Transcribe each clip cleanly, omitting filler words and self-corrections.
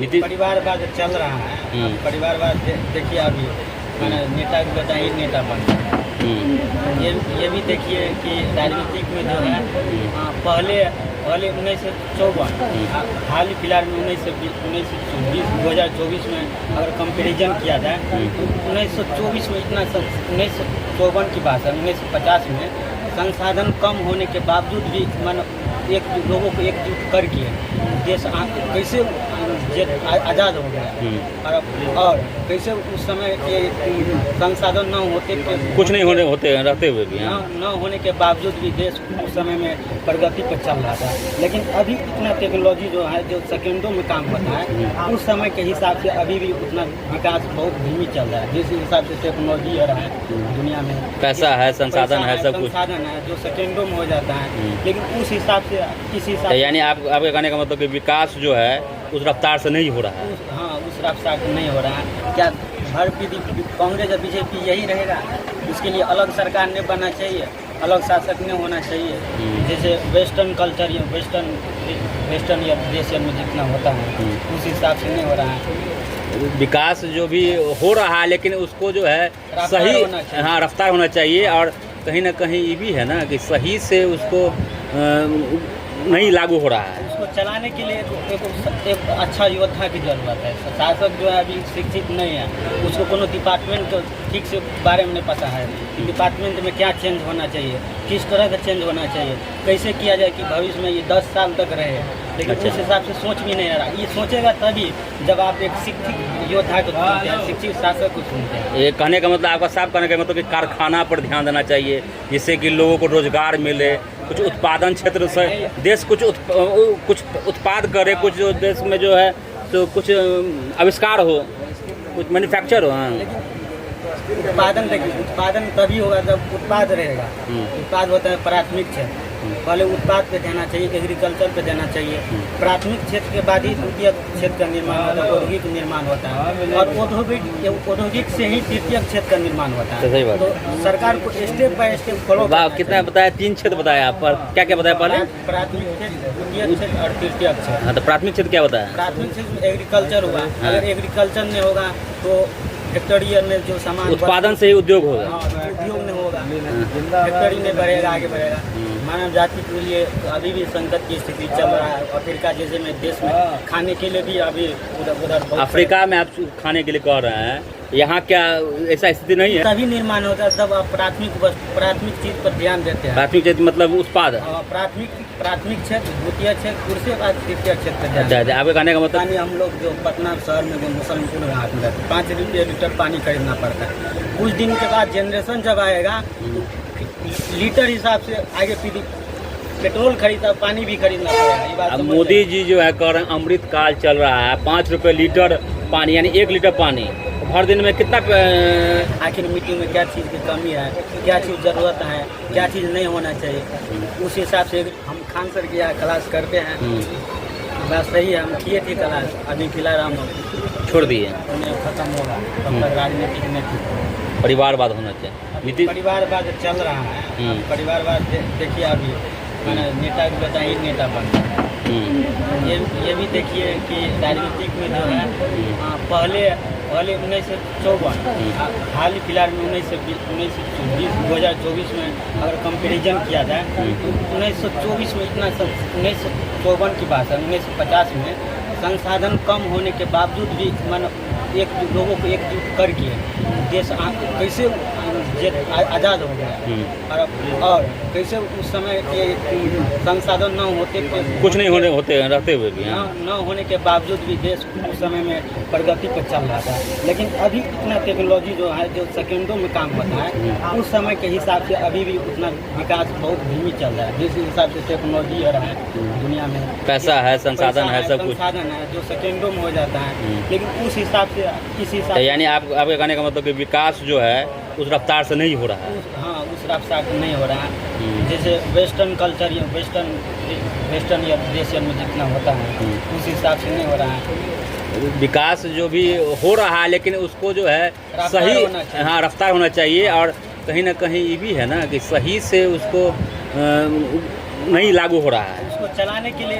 परिवारवाद चल रहा है। परिवारवाद देखिए अभी मैंने नेता की बताई नेता बन रहा है। ये भी देखिए कि राजनीतिक में जो है पहले 1954 हाल ही फिलहाल में 2024 में अगर कंपैरिजन किया जाए तो 1924 में इतना 1954 की बात है। 1950 में संसाधन कम होने के बावजूद भी लोगों को एकजुट करके देश कैसे आज़ाद हो गया और कैसे उस समय के संसाधन न होते कुछ नहीं होते रहते हुए भी न होने के बावजूद भी देश उस समय में प्रगति पर चल रहा था। लेकिन अभी इतना टेक्नोलॉजी जो है जो सेकेंडों में काम होता है उस समय के हिसाब से अभी भी उतना विकास बहुत धीमी चल रहा है। जिस हिसाब से टेक्नोलॉजी आ रहा है दुनिया में, पैसा है, संसाधन है, सब कुछ संसाधन है जो सेकेंडों में हो जाता है। लेकिन उस हिसाब से इस हिसाब यानी आपके कहने का मतलब कि विकास जो है उस रफ्तार से नहीं हो रहा है। हाँ, उस रफ्तार से नहीं हो रहा है। क्या हर कांग्रेस और बीजेपी यही रहेगा? इसके लिए अलग सरकार नहीं बनना चाहिए, अलग शासक नहीं होना चाहिए। जैसे वेस्टर्न कल्चर या वेस्टर्न या देश में जितना होता है उस हिसाब से नहीं हो रहा है। विकास जो भी हो रहा है लेकिन उसको जो है सही रफ्तार होना चाहिए और कहीं ना कहीं ये भी है ना कि सही से उसको नहीं लागू हो रहा है। उसको चलाने के लिए एक अच्छा योद्धा की जरूरत है। शासक जो है अभी शिक्षित नहीं है, उसको कोनो डिपार्टमेंट को ठीक से बारे में नहीं पता है। डिपार्टमेंट में क्या चेंज होना चाहिए, किस तरह का चेंज होना चाहिए, कैसे किया जाए कि भविष्य में ये 10 साल तक रहे। लेकिन उस हिसाब से सोच भी नहीं आ रहा। ये सोचेगा तभी जब आप एक शिक्षित योद्धा को सुनते हैं, शिक्षित शासक को सुनते हैं। ये कहने का मतलब आपका साफ कहने का मतलब कि कारखाना पर ध्यान देना चाहिए जिससे कि लोगों को रोजगार मिले, कुछ उत्पादन क्षेत्र से देश कुछ उत्पाद करे, कुछ देश में जो है तो कुछ आविष्कार हो, कुछ मैन्युफैक्चर हो। उत्पादन देखिए, उत्पादन तभी होगा जब उत्पाद रहेगा। उत्पाद होता है प्राथमिक क्षेत्र, पहले उत्पाद पे देना चाहिए, एग्रीकल्चर पे देना चाहिए। प्राथमिक क्षेत्र के बाद ही द्वितीय क्षेत्र का निर्माण होता है, औद्योगिक निर्माण होता है और औद्योगिक से ही तृतीय क्षेत्र का निर्माण होता है। तो सरकार को स्टेप बाय स्टेप फॉलो। कितना बताया? 3 क्षेत्र बताया आप पर, क्या क्या बताया पहले? प्राथमिक क्षेत्र, द्वितीय क्षेत्र और तृतीय क्षेत्र। हाँ, तो प्राथमिक क्षेत्र क्या बताया? प्राथमिक क्षेत्र एग्रीकल्चर हुआ। अगर एग्रीकल्चर नहीं होगा तो फैक्ट्री में जो सामान उत्पादन से ही उद्योग होगा। उद्योग नहीं होगा, फैक्ट्री नहीं बढ़ेगा, आगे बढ़ेगा। मानव जाति के लिए अभी भी संकट की स्थिति चल रहा है। अफ्रीका जैसे में देश में खाने के लिए भी अभी उधर अफ्रीका में आप खाने के लिए कह रहे हैं, यहाँ क्या ऐसा स्थिति नहीं है? तभी निर्माण होता है जब आप प्राथमिक चीज पर ध्यान देते हैं। प्राथमिक क्षेत्र मतलब उत्पाद, प्राथमिक क्षेत्र, द्वितीय क्षेत्र, उसके बाद तृतीय क्षेत्र। अच्छा, आपके कहने का मतलब हम लोग जो पटना शहर में जो मुसलमपुर घाट में रहते हैं 5 रुपये लीटर पानी खरीदना पड़ता है। कुछ दिन के बाद जनरेशन जब आएगा लीटर हिसाब से आगे पीढ़ी पेट्रोल खरीदा, पानी भी खरीदना पड़ेगा। अब मोदी जी जो है कह रहे हैं अमृत काल चल रहा है, 5 रुपये लीटर पानी यानी 1 लीटर पानी हर दिन में कितना? आखिर मिट्टी में क्या चीज़ की कमी है, क्या चीज़ ज़रूरत है, क्या चीज़ नहीं होना चाहिए, उस हिसाब से हम खान सर की यहाँ क्लास करते हैं। बस सही है, हम किए थे क्लास, अभी फिलहाल हम छोड़ दिए, खत्म होगा तब तक राजनीतिक नहीं। परिवारवाद होना चाहिए। परिवारवाद चल रहा है। परिवारवाद देखिए अभी मैंने नेता की बताई नेता बन रहा है। ये भी देखिए कि राजनीतिक में जो है पहले 1954 हाल ही फिलहाल में 2024 में अगर कंपैरिजन किया जाए तो 1924 में इतना 1954 की बात है। 1950 में संसाधन कम होने के बावजूद भी लोगों को एकजुट करके देश कैसे आज़ाद हो गया और कैसे उस समय के संसाधन न होते कुछ नहीं होते रहते हुए भी न होने के बावजूद भी देश उस समय में प्रगति पर चल रहा था। लेकिन अभी इतना टेक्नोलॉजी जो है जो सेकेंडों में काम होता है उस समय के हिसाब से अभी भी उतना विकास बहुत धीमी चल रहा है। जिस हिसाब से टेक्नोलॉजी आ रहा है दुनिया में, पैसा है, संसाधन है, सब कुछ संसाधन है जो सेकेंडों में हो जाता है। लेकिन उस हिसाब से यानी आपके कहने का मतलब कि विकास जो है उस रफ्तार से नहीं हो रहा है। हाँ, उस रफ्तार से नहीं हो रहा है। जैसे वेस्टर्न कल्चर या वेस्टर्न या देश में जितना होता है उस हिसाब से नहीं हो रहा है। विकास जो भी हो रहा है लेकिन उसको जो है सही रफ्तार होना चाहिए और कहीं ना कहीं ये भी है ना कि सही से उसको नहीं लागू हो रहा है। उसको चलाने के लिए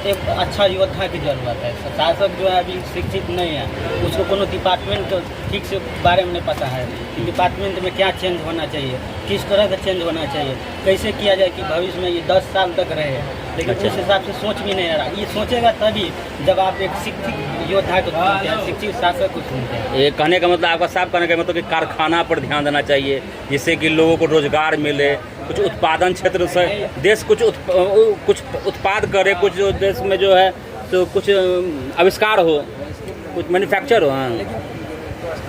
एक अच्छा योद्धा की जरूरत है। शासक जो है अभी शिक्षित नहीं है, उसको कोनो डिपार्टमेंट ठीक से बारे में नहीं पता है कि डिपार्टमेंट में क्या चेंज होना चाहिए, किस तरह का चेंज होना चाहिए, कैसे किया जाए कि भविष्य में ये 10 साल तक रहे। लेकिन अच्छा। उस हिसाब से सोच भी नहीं आ रहा। ये सोचेगा तभी जब आप एक शिक्षित योद्धा को सुनते हैं, शिक्षित शासक को सुनते हैं। ये कहने का मतलब, आपका साफ कहने का मतलब कि कारखाना पर ध्यान देना चाहिए, जिससे कि लोगों को रोजगार मिले, कुछ उत्पादन क्षेत्र से देश कुछ उत्पाद करे, कुछ देश में जो है तो कुछ आविष्कार हो, कुछ मैन्युफैक्चर हो। हाँ,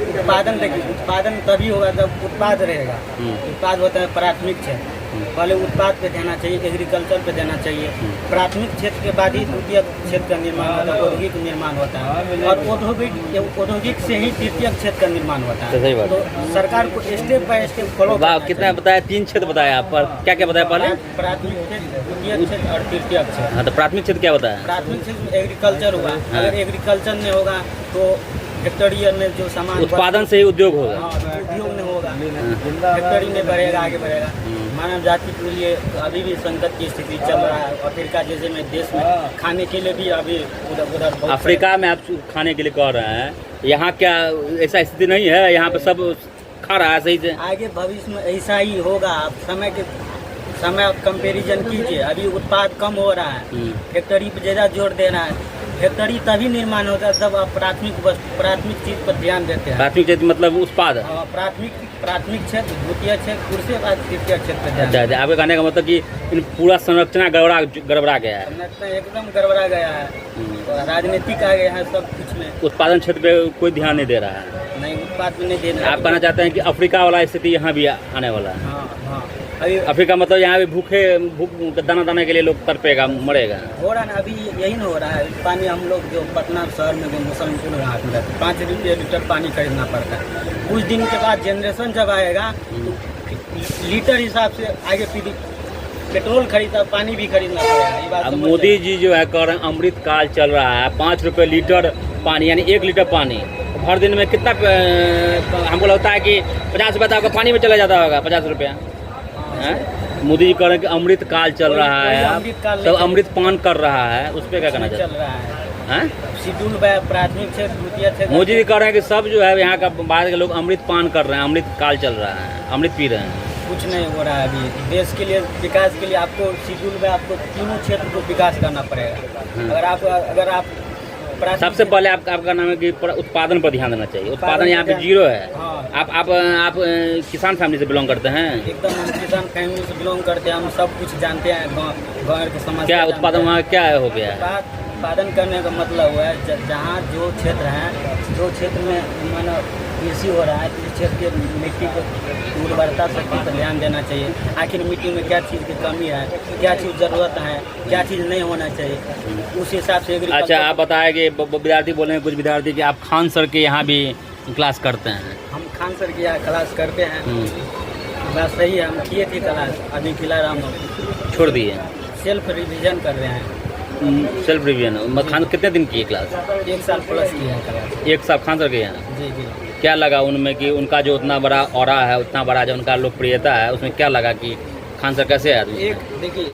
उत्पादन देखिए, उत्पादन तभी होगा जब उत्पाद रहेगा। उत्पाद होता है प्राथमिक क्षेत्र, पहले उत्पाद पे देना चाहिए, एग्रीकल्चर पे देना चाहिए। प्राथमिक क्षेत्र के बाद ही द्वितीय क्षेत्र का निर्माण होता है, औद्योगिक निर्माण होता है, और औद्योगिक से ही तृतीय क्षेत्र का निर्माण होता है। सही बात। तो सरकार को स्टेप बाय स्टेप फॉलो वाह, कितना बताया, 3 क्षेत्र बताया आप पर, क्या क्या बताया पहले? प्राथमिक क्षेत्र, द्वितीय क्षेत्र और तृतीय क्षेत्र। हाँ, तो प्राथमिक क्षेत्र क्या बताया? प्राथमिक क्षेत्र एग्रीकल्चर हुआ। अगर एग्रीकल्चर नहीं होगा तो फैक्ट्री में जो सामान उत्पादन से ही उद्योग होगा। उद्योग नहीं होगा, फैक्ट्री में बढ़ेगा, आगे बढ़ेगा। मानव जाति के लिए अभी भी संकट की स्थिति चल रहा है। अफ्रीका जैसे में देश में खाने के लिए भी अभी उधर अफ्रीका में आप खाने के लिए कह रहे हैं, यहाँ क्या ऐसा स्थिति नहीं है? यहाँ पे सब खा रहा है सही से। आगे भविष्य में ऐसा ही होगा। आप समय कंपैरिजन कीजिए, अभी उत्पाद कम हो रहा है, फैक्ट्री पर ज़्यादा जोर दे रहा है। फैक्ट्री तभी निर्माण होता है जब आप प्राथमिक चीज पर ध्यान देते हैं। प्राथमिक क्षेत्र मतलब उत्पाद। प्राथमिक क्षेत्र, द्वितीय क्षेत्र, उसके बाद तृतीय क्षेत्र। अच्छा, आपके कहने का मतलब कि इन पूरा संरचना गड़बड़ा गया है। संरचना एकदम गड़बड़ा गया है, राजनीतिक आ गया है सब कुछ में। उत्पादन क्षेत्र पे कोई ध्यान नहीं दे रहा है। नहीं, उत्पाद में नहीं दे रहा है। आप कहना चाहते हैं कि अफ्रीका वाला स्थिति यहाँ भी आने वाला है? हाँ हाँ, अभी अफ्रीका मतलब यहाँ भी भूख दाना के लिए लोग तड़पेगा, मरेगा। हो रहा है ना, अभी यही ना हो रहा है। पानी हम लोग जो पटना शहर में जो मुसलमान हाथ में 5 रुपये लीटर पानी खरीदना पड़ता है। कुछ दिन के बाद जनरेशन जब आएगा तो लीटर हिसाब से आगे पेट्रोल खरीदा, पानी भी खरीदना पड़ेगा। अब मोदी जी जो है कह रहे हैं अमृत काल चल रहा है, 5 रुपये लीटर पानी, यानी 1 लीटर पानी हर दिन में कितना, हमको लगता है कि 50 रुपये तो आपका पानी में चला जाता होगा, 50 रुपया। मोदी जी कह रहे हैं कि अमृत काल चल रहा है, सब अमृत पान कर रहा है, उस पर क्या कहना चल चाहिए? रहा है शेड्यूल प्राथमिक क्षेत्र, द्वितीय क्षेत्र। मोदी जी कह रहे हैं कि सब जो है यहाँ का बाहर के लोग अमृत पान कर रहे हैं, अमृत काल चल रहा है, अमृत पी रहे हैं। कुछ नहीं हो रहा है अभी। देश के लिए, विकास के लिए आपको शेड्यूल में आपको तीनों क्षेत्र को विकास करना पड़ेगा। अगर आप सबसे पहले आपका नाम है कि उत्पादन पर ध्यान देना चाहिए। उत्पादन यहाँ पे 0 है। हाँ। आप किसान फैमिली से बिलोंग करते हैं? एकदम हम किसान फैमिली से बिलोंग करते हैं। हम सब कुछ जानते हैं, गाँव की समस्या। क्या उत्पादन वहाँ क्या हो गया है? उत्पादन करने का मतलब हुआ है जहाँ जो क्षेत्र है, जो क्षेत्र में मानो कृषि हो रहा है, इस क्षेत्र के मिट्टी को उर्वरता शक्ति पर ध्यान देना चाहिए। आखिर मिट्टी में क्या चीज़ की कमी है, क्या चीज़ ज़रूरत है, क्या चीज़ नहीं होना चाहिए, उस हिसाब से। अच्छा, आप बताएं कि विद्यार्थी बोले हैं, कुछ विद्यार्थी कि आप खान सर के यहाँ भी क्लास करते हैं? हम खान सर के यहाँ क्लास करते हैं। बस सही है, हम किए थे क्लास, अभी फिलहाल हम छोड़ दिए, सेल्फ रिवीजन कर रहे हैं। सेल्फ रिवीजन खान कितने दिन की क्लास? 1 साल प्लस की है क्लास। 1 साल खान सर के यहाँ? जी जी। क्या लगा उनमें कि उनका जो उतना बड़ा ऑरा है, उतना बड़ा जो उनका लोकप्रियता है, उसमें क्या लगा कि खान सर कैसे आदमी? देखिए